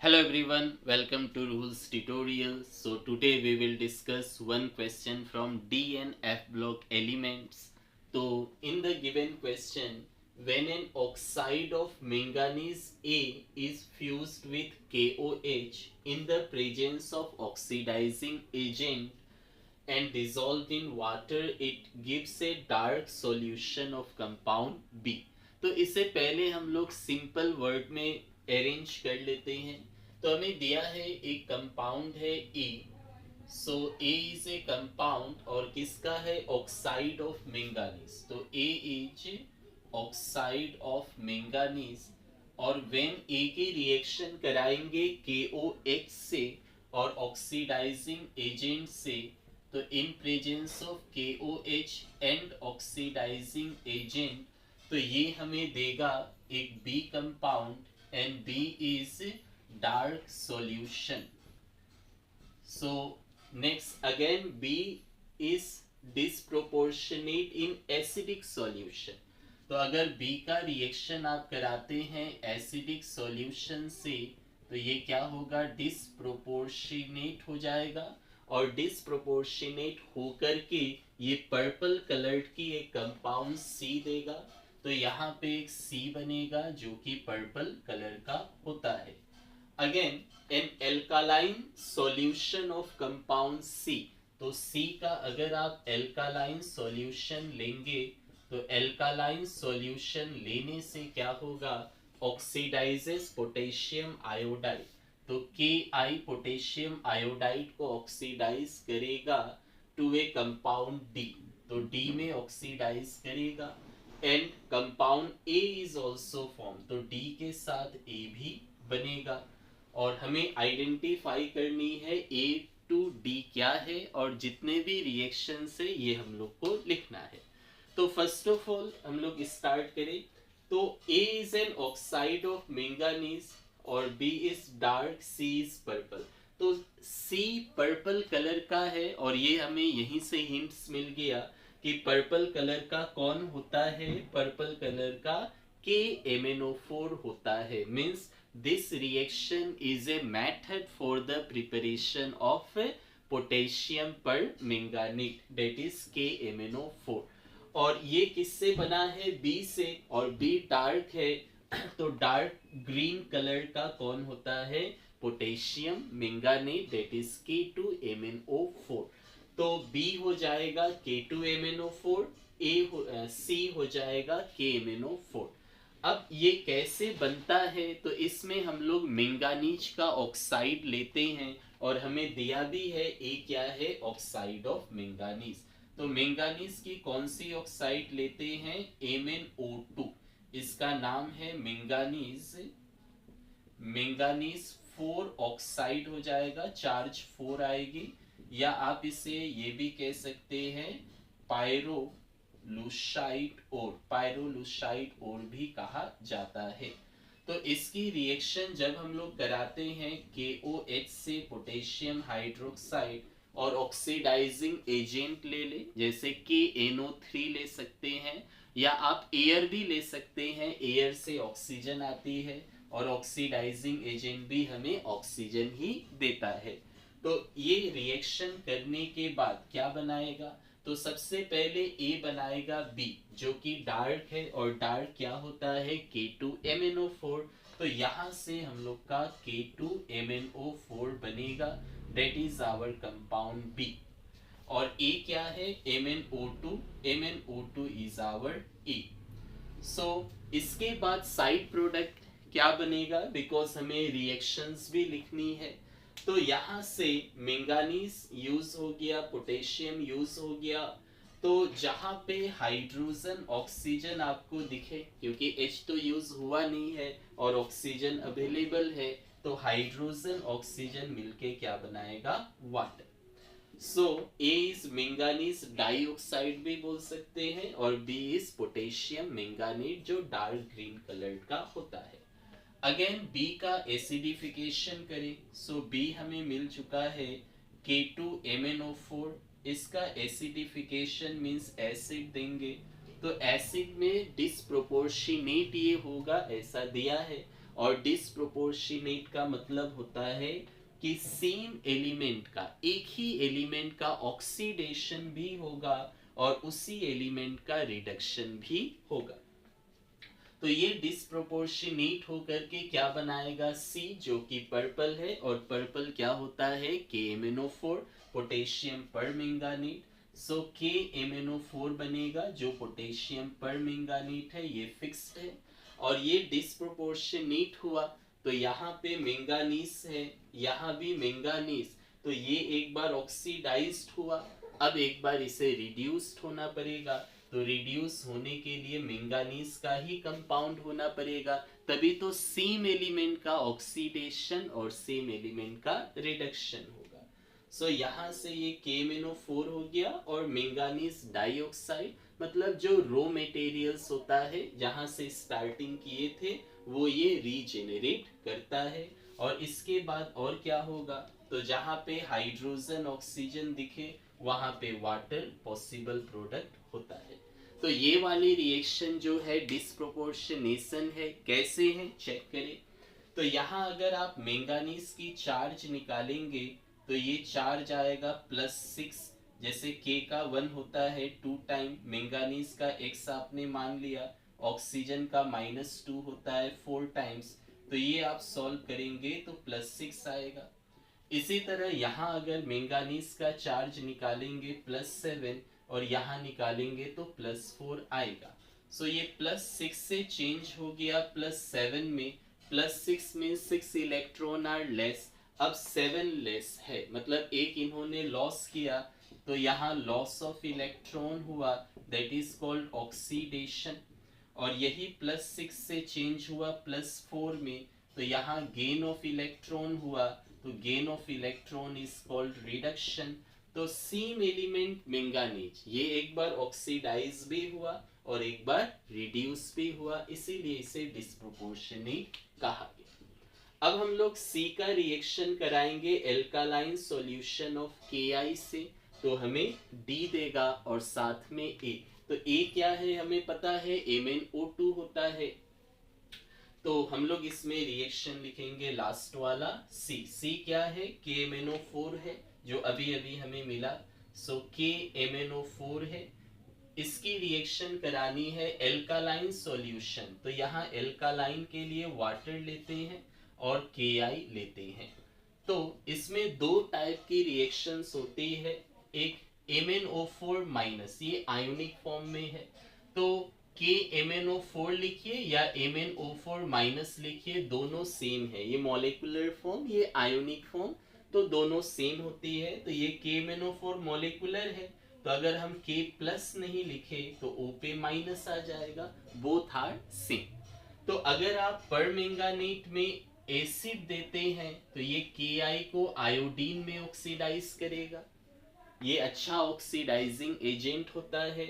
Hello everyone, welcome to Rules tutorial. So today we will discuss one question from D and F block elements. So in the given question, when an oxide of manganese A is fused with KOH in the presence of oxidizing agent and dissolved in water, it gives a dark solution of compound B. तो इसे पहले हम लोग simple word में arrange कर लेते हैं. तो हमें दिया है एक कंपाउंड है ए. सो ए इज ए कंपाउंड और किसका है? Oxide of manganese. तो ए इज ऑक्साइड ऑफ मैंगानीज और व्हेन ए की रिएक्शन कराएंगे KOH से और ऑक्सीडाइजिंग एजेंट से, तो in presence of KOH and oxidising agent, तो ये हमें देगा एक B compound and B is dark solution. So next again B is disproportionate in acidic solution. तो अगर बी का रिएक्शन आप कराते हैं एसिडिक सॉल्यूशन से, तो ये क्या होगा? डिसप्रोपोर्शनेट हो जाएगा और डिसप्रोपोर्शनेट होकर के ये पर्पल कलर्ड की एक कंपाउंड सी देगा. तो यहाँ पे एक सी बनेगा जो कि पर्पल कलर का होता है. Again an alkaline solution of compound C. तो सी का अगर आप एल्कालाइन सॉल्यूशन लेंगे तो एल्कालाइन सॉल्यूशन लेने से क्या होगा? Oxidises potassium iodide. तो Ki पोटेशियम आयोडाइड को ऑक्सीडाइज करेगा टू ए कंपाउंड डी. तो डी में ऑक्सीडाइज करेगा and compound A is also form. तो डी के साथ ए भी बनेगा और हमें आइडेंटिफाई करनी है ए टू डी क्या है और जितने भी रिएक्शन है ये हम लोग को लिखना है. तो फर्स्ट ऑफ ऑल हम लोग स्टार्ट करें. तो A is an oxide of manganese और B is dark, C is purple. तो C पर्पल कलर का है और ये हमें यहीं से हिंट्स मिल गया कि पर्पल कलर का कौन होता है? पर्पल कलर का KMnO4 होता है. Means this reaction is a method for the preparation of potassium पर मैंगानीट, दैट इज KMnO4. और ये किससे बना है? बी से, और बी डार्क है तो डार्क ग्रीन कलर का कौन होता है? Potassium manganate, that is K2MnO4. तो बी हो जाएगा K2MnO4, सी हो जाएगा KMnO4. अब ये कैसे बनता है? तो इसमें हम लोग मैंगानीज का ऑक्साइड लेते हैं और हमें दिया भी है ए क्या है? Oxide of manganese. तो मैंगानीज की कौन सी ऑक्साइड लेते हैं? MnO2. इसका नाम है मैंगानीज 4 ऑक्साइड हो जाएगा, चार्ज 4 आएगी. या आप इसे ये भी कह सकते हैं पायरोलुसाइड ओर भी कहा जाता है. तो इसकी रिएक्शन जब हम लोग कराते हैं KOH से पोटेशियम हाइड्रोक्साइड और ऑक्सीडाइजिंग एजेंट ले ले, जैसे KNO3 ले सकते हैं या आप एयर भी ले सकते हैं. एयर से ऑक्सीजन आती है और ऑक्सीडाइजिंग एजेंट भी हमें ऑक्सीजन ही देता है. तो ये रिएक्शन करने के बाद क्या बनाएगा? तो सबसे पहले ए बनाएगा बी जो कि डार्क है और डार्क क्या होता है? K2MnO4. तो यहां से हम लोग का K2MnO4 बनेगा, that is our compound B. और ए क्या है? MnO2 इज आवर ए. सो इसके बाद साइड प्रोडक्ट क्या बनेगा? बिकॉज हमें रिएक्शंस भी लिखनी है. तो यहां से मैंगानीज यूज हो गया, पोटेशियम यूज हो गया. तो जहां पे हाइड्रोजन ऑक्सीजन आपको दिखे, क्योंकि H तो यूज हुआ नहीं है और ऑक्सीजन अवेलेबल है, तो हाइड्रोजन ऑक्सीजन मिलके क्या बनाएगा? Water. So A is manganese dioxide भी बोल सकते हैं और B इज पोटेशियम मैंगानेट जो डार्क ग्रीन कलर का होता है. अगेन बी का एसिडिफिकेशन करें. सो बी हमें मिल चुका है K2MnO4. इसका एसिडिफिकेशन मीन्स एसिड देंगे. तो एसिड में डिसप्रोपोर्शनेट ये होगा, ऐसा दिया है. और डिसप्रोपोर्शनेट का मतलब होता है कि सेम एलिमेंट का, एक ही एलिमेंट का ऑक्सीडेशन भी होगा और उसी एलिमेंट का रिडक्शन भी होगा। तो ये डिसप्रोपोर्शनेट होकर के क्या बनाएगा, सी, जो कि पर्पल है, और पर्पल क्या होता है, KMnO4, पोटेशियम परमैंगानेट। सो KMnO4 बनेगा जो पोटेशियम परमैंगानेट है, ये फिक्स्ड है। और ये डिसप्रोपोर्शनेट हुआ तो यहाँ पे मैंगानीज है, यहाँ भी मैंगानीज, तो ये एक बार ऑक्सीडाइज्ड हुआ, अब एक बार इसे रिड्यूस्ड होना पड़ेगा। तो रिड्यूस होने के लिए मैंगानीज का ही कंपाउंड होना पड़ेगा, तभी तो सेम एलिमेंट का ऑक्सीडेशन और सेम एलिमेंट का रिडक्शन होगा। सो यहाँ से ये KMnO4 हो गया, और मैंगानीज डाइऑक्साइड मतलब जो रो मटेरियल्स होता है जहाँ से स्टार्टिंग किए थे वो ये रीजेनरेट करता है। और इसके बाद और क्या होगा, तो जहाँ पे हाइड्रोजन ऑक्सीजन दिखे वहाँ पे वाटर पॉसिबल प्रोडक्ट होता है। तो ये वाली रिएक्शन जो है डिसप्रोपोर्शनेशन है, कैसे है चेक करें। तो यहाँ अगर आप मैंगानीज की चार्ज निकालेंगे तो ये चार्ज आएगा +6, जैसे K का 1 होता है 2 टाइम, मैंगानीज का X आपने मान लिया, ऑक्सीजन का -2 होता है 4 टाइम्स, तो ये आप सॉल्व करेंगे तो +6 आएगा। इसी तरह यहाँ अगर मैंगानीज का चार्ज निकालेंगे +7 और यहाँ निकालेंगे तो +4 आएगा। सो ये +6 से चेंज हो गया +7 में, +6 में 6 इलेक्ट्रॉन आर लेस, अब 7 लेस है, मतलब एक इन्होंने लॉस किया, तो यहाँ लॉस ऑफ इलेक्ट्रॉन हुआ, दैट इज कॉल्ड ऑक्सीडेशन। और यही +6 से चेंज हुआ +4 में, तो यहाँ गेन ऑफ इलेक्ट्रॉन हुआ, तो gain of electron is called reduction. तो सेम एलिमेंट मैंगानीज ये एक बार ऑक्सीडाइज भी हुआ और एक बार रिड्यूस भी हुआ, इसीलिए इसे डिसप्रोपोर्शनेट कहा गया। अब हम लोग सी का रिएक्शन कराएंगे एल्कालाइन सॉल्यूशन ऑफ KI से, तो हमें D देगा और साथ में A। तो A क्या है हमें पता है, MnO2 होता है, तो हम लोग इसमें रिएक्शन लिखेंगे लास्ट वाला C क्या है, KMnO4 है जो अभी अभी हमें मिला, सो KMnO4 है। इसकी रिएक्शन करानी है एल्कालाइन सॉल्यूशन, तो यहाँ एल्कालाइन के लिए वाटर लेते हैं और KI लेते हैं। तो इसमें दो टाइप की रिएक्शंस होती है, एक MnO4- ये आयोनिक फॉर्म में है, तो KMnO4 लिखिए या MnO4- लिखिए, दोनों सेम है, ये मॉलिक्यूलर फॉर्म, ये आयोनिक फॉर्म, तो दोनों सेम होती है। तो ये KMnO4 मॉलिक्यूलर है, तो अगर हम K प्लस नहीं लिखे तो O पे माइनस आ जाएगा, बोथ आर सेम। तो अगर आप परमैंगानेट में एसिड देते हैं तो ये KI को आयोडीन में ऑक्सीडाइज करेगा, ये अच्छा ऑक्सीडाइजिंग एजेंट होता है।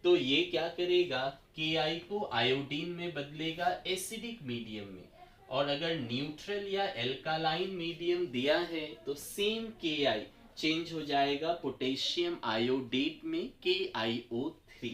तो ये क्या करेगा, KI को आयोडीन में बदलेगा एसिडिक मीडियम में, और अगर न्यूट्रल या एल्कालाइन मीडियम दिया है तो सेम KI चेंज हो जाएगा पोटेशियम आयोडेट में KiO3।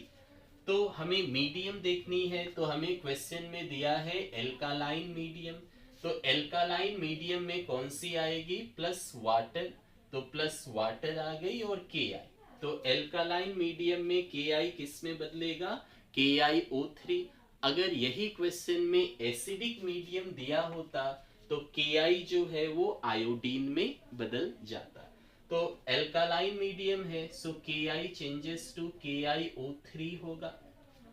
तो हमें मीडियम देखनी है, तो हमें क्वेश्चन में दिया है एल्कालाइन मीडियम, तो एल्कालाइन मीडियम में कौन सी आएगी, प्लस वाटर, तो प्लस वाटर आ गई और KI, तो एल्कालाइन मीडियम में KI किस में बदलेगा, KiO3। अगर यही क्वेश्चन में एसिडिक मीडियम दिया होता तो KI जो है वो आयोडीन में बदल जाता। तो एल्कालाइन मीडियम है, सो KI चेंजेस टू KiO3 होगा।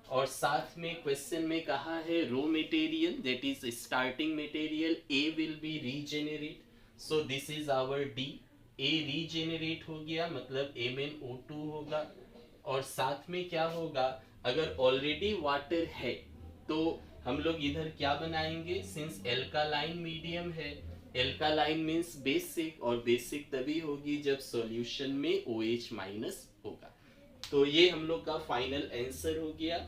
और साथ में क्वेश्चन में कहा है raw material that is starting material A will be regenerate, so this is our D, A regenerate हो गया मतलब MnO2 होगा। और साथ में क्या होगा, अगर ऑलरेडी वाटर है तो हम लोग इधर क्या बनाएंगे, सिंस एल्कालाइन मीडियम है, एल्कालाइन मीन्स बेसिक, और बेसिक तभी होगी जब सॉल्यूशन में OH- होगा। तो ये हम लोग का फाइनल आंसर हो गया।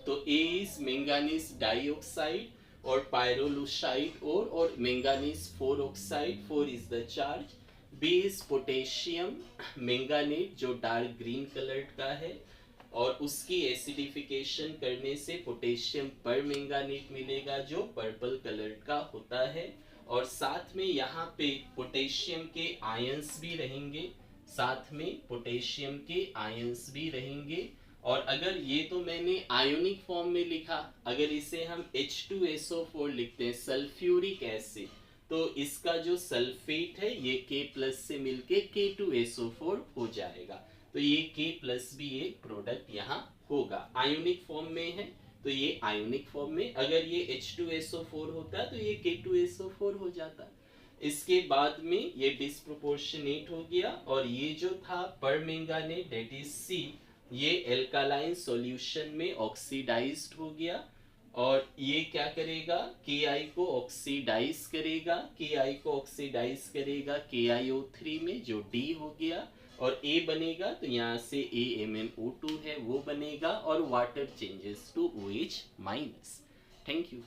तो A इज मैंगानीज डाइऑक्साइड और पायरोलुसाइड और manganese 4 oxide, 4 is the charge. B is potassium manganate जो डार्क ग्रीन कलर्ड का है, और उसकी एसिडिफिकेशन करने से पोटेशियम परमैंगानेट मिलेगा जो पर्पल कलर का होता है। और साथ में यहाँ पे पोटेशियम के आयंस भी रहेंगे, साथ में पोटेशियम के आयंस भी रहेंगे। और अगर ये तो मैंने आयोनिक फॉर्म में लिखा, अगर इसे हम H2SO4 लिखते हैं सल्फ्यूरिक एसिड, तो इसका जो सल्फेट है ये K+ से मिलके K2SO4 हो जाएगा। तो ये K+ भी एक प्रोडक्ट यहाँ होगा। आयोनिक फॉर्म में है तो ये आयोनिक फॉर्म में, अगर ये H2SO4 होता तो ये K2SO4 हो जाता। इसके बाद में ये डिस्प्रोपोर्शनेट हो गया, और ये जो था परमैंगानेट दैट इज C, ये एल्कालाइन सॉल्यूशन में ऑक्सीडाइज्ड हो गया। और ये क्या करेगा, Ki को ऑक्सीडाइज करेगा, Ki को ऑक्सीडाइज करेगा KiO3 में जो D हो गया, और A बनेगा तो यहाँ से AMnO2 है वो बनेगा, और water changes to OH-। Thank you.